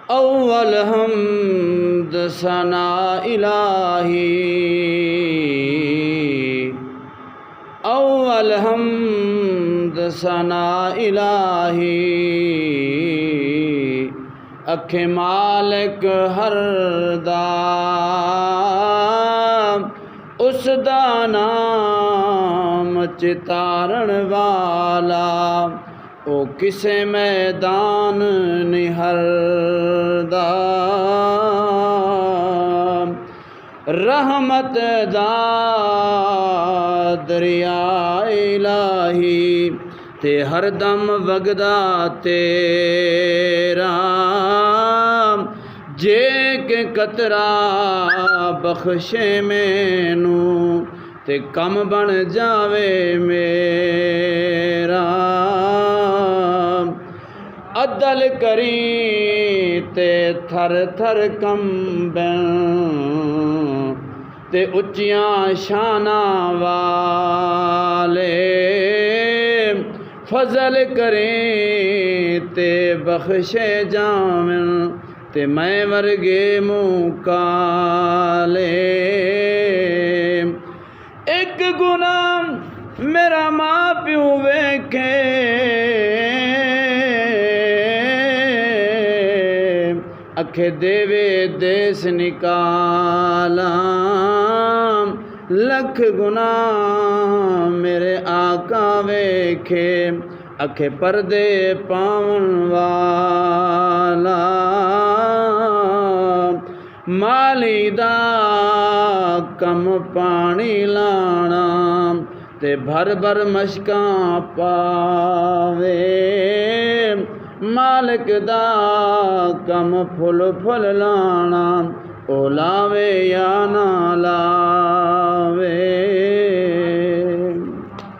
अव्वल हम्द सना इलाही, अव्वल हम्द सना इलाही। अखे मालिक हर दाम उस दा नाम चितारण वाला। ओ किसे मैदान निहरदा रहमत दा दरिया इलाही। ते हरदम वगदा तेरा जे के कतरा बख्शे मैनू ते कम बन जावे मेरा। अदल करी ते थर थर कंबन ते उच्चियां शाना वाले। फजल करें ते बख्शे जावन ते मैं वर्गे मुकाले। एक गुनाह मेरा माँ प्यू वेखे अखे देवे देश निकाला। लख गुना मेरे आका वेखे अखे पर्दे पावन वाला। माली दा कम पानी लाना ते भर भर मशकां पावे। मालिक दा कम फुल फुल लाना ओ लावे या ना ला।